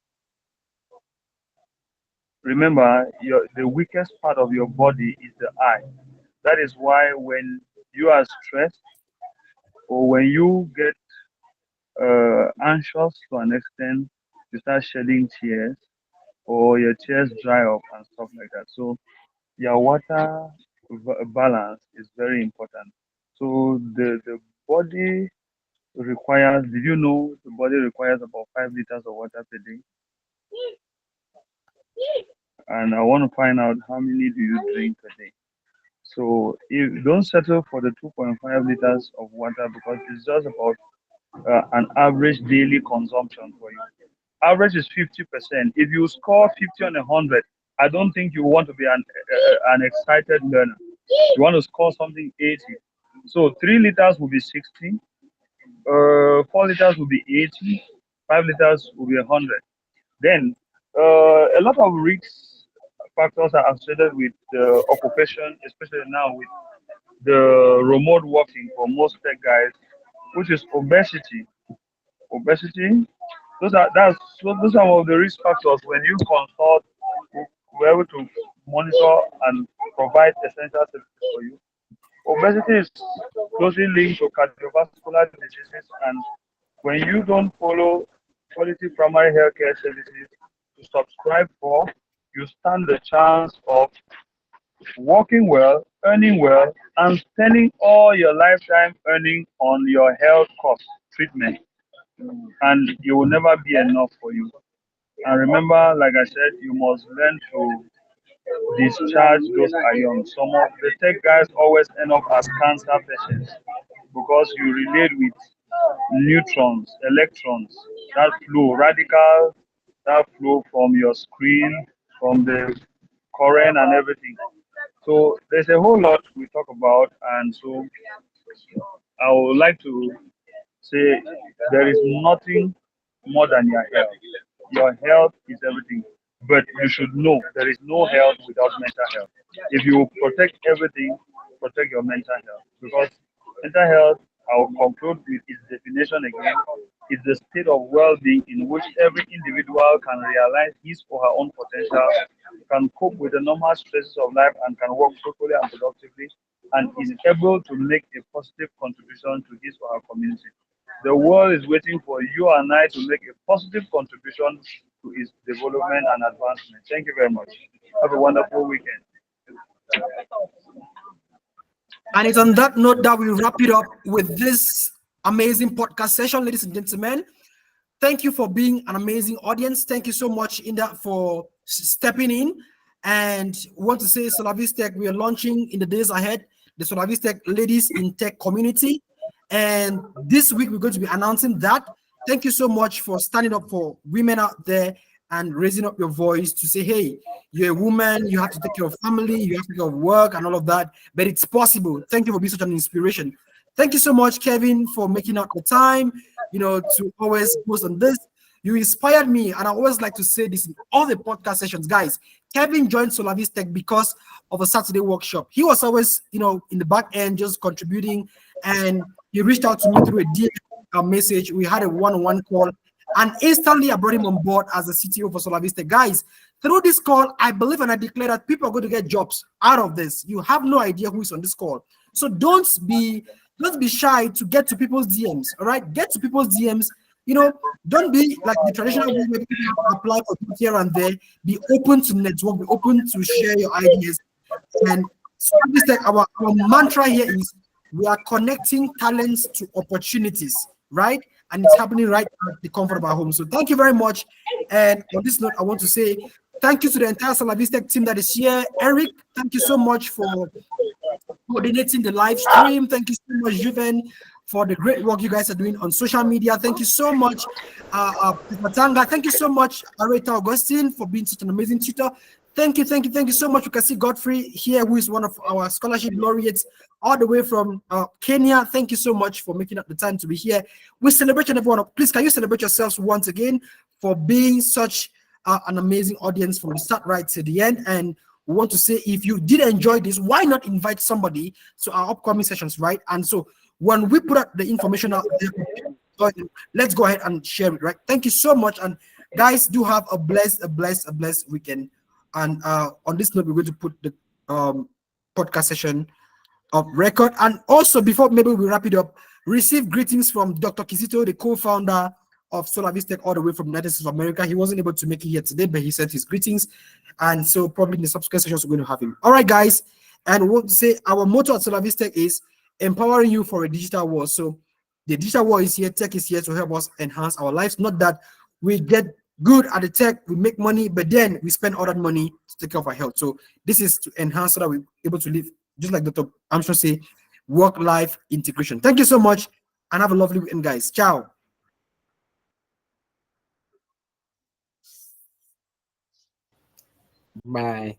Remember, the weakest part of your body is the eye. That is why when you are stressed or when you get anxious to an extent, you start shedding tears or your tears dry up and stuff like that. So your water balance is very important. So the body requires, did you know the body requires about 5 liters of water per day? And I want to find out how many do you drink per day. So if don't settle for the 2.5 liters of water because it's just about an average daily consumption for you. Average is 50%. If you score 50 on 100, I don't think you want to be an excited learner. You want to score something 80. So 3 liters will be 60. 4 liters will be 80. 5 liters will be 100. Then a lot of risk factors are associated with the occupation, especially now with the remote working for most tech guys, which is obesity. Obesity. Those are some of the risk factors when you consult we're able to monitor and provide essential services for you. Obesity is closely linked to cardiovascular diseases, and when you don't follow quality primary health care services to subscribe for, you stand the chance of working well, earning well, and spending all your lifetime earning on your health cost treatment. And it will never be enough for you. And remember, like I said, you must learn to discharge those ions. Some of the tech guys always end up as cancer patients because you relate with neutrons, electrons, that flow, radical, that flow from your screen, from the current and everything. So there's a whole lot we talk about, and so I would like to say there is nothing more than your health. Your health is everything. But you should know there is no health without mental health. If you protect everything, protect your mental health. Because mental health, I'll conclude with its definition again, is the state of well-being in which every individual can realize his or her own potential, can cope with the normal stresses of life, and can work fruitfully and productively, and is able to make a positive contribution to his or her community. The world is waiting for you and I to make a positive contribution to its development and advancement. Thank you very much. Have a wonderful weekend. And it's on that note that we wrap it up with this amazing podcast session, ladies and gentlemen. Thank you for being an amazing audience. Thank you so much, Inda, for stepping in. And want to say Solavis Tech, we are launching in the days ahead the Solavis Tech Ladies in Tech community. And this week we're going to be announcing that. Thank you so much for standing up for women out there and raising up your voice to say, hey, you're a woman, you have to take care of family, you have to take care of work and all of that, but it's possible. Thank you for being such an inspiration. Thank you so much, Kevin, for making out the time, to always post on this. You inspired me, and I always like to say this in all the podcast sessions, guys. Kevin joined Solavis Tech because of a Saturday workshop. He was always, in the back end, just contributing, and he reached out to me through a DM message. We had a one-on-one call, and instantly I brought him on board as the CTO for Solavis Tech. Guys, through this call, I believe and I declare that people are going to get jobs out of this. You have no idea who is on this call, so don't be shy to get to people's DMs. All right, get to people's DMs. Don't be like the traditional way where people apply for here and there. Be open to network, be open to share your ideas. And so this like our mantra here is we are connecting talents to opportunities, right? And it's happening right at the comfort of our home. So thank you very much. And on this note, I want to say thank you to the entire Solavis Tech team that is here. Eric, thank you so much for coordinating the live stream. Thank you so much, Juven, for the great work you guys are doing on social media. Thank you so much, Patanga. Thank you so much, Areta Augustine, for being such an amazing tutor. Thank you so much. You can see Godfrey here, who is one of our scholarship laureates all the way from Kenya. Thank you so much for making up the time to be here. We celebrate everyone. Please, can you celebrate yourselves once again for being such an amazing audience from the start right to the end? And we want to say, if you did enjoy this, why not invite somebody to our upcoming sessions, right? And so when we put out the information out there, let's go ahead and share it, right? Thank you so much. And guys, do have a blessed weekend. And on this note, we're going to put the podcast session of record. And also, before maybe we wrap it up, receive greetings from Dr. 𝐂𝐡𝐚𝐭, the co-founder of Solavis Tech, all the way from the United States of America. He wasn't able to make it here today, but he sent his greetings. And so probably in the subsequent sessions, we're going to have him. All right, guys. And we want to say our motto at Solavis Tech is empowering you for a digital world. So the digital world is here. Tech is here to help us enhance our lives. Not that we get good at the tech, we make money, but then we spend all that money to take care of our health. So this is to enhance so that we're able to live, just like Dr. Armstrong say, work-life integration. Thank you so much, and have a lovely weekend, guys. Ciao. Bye.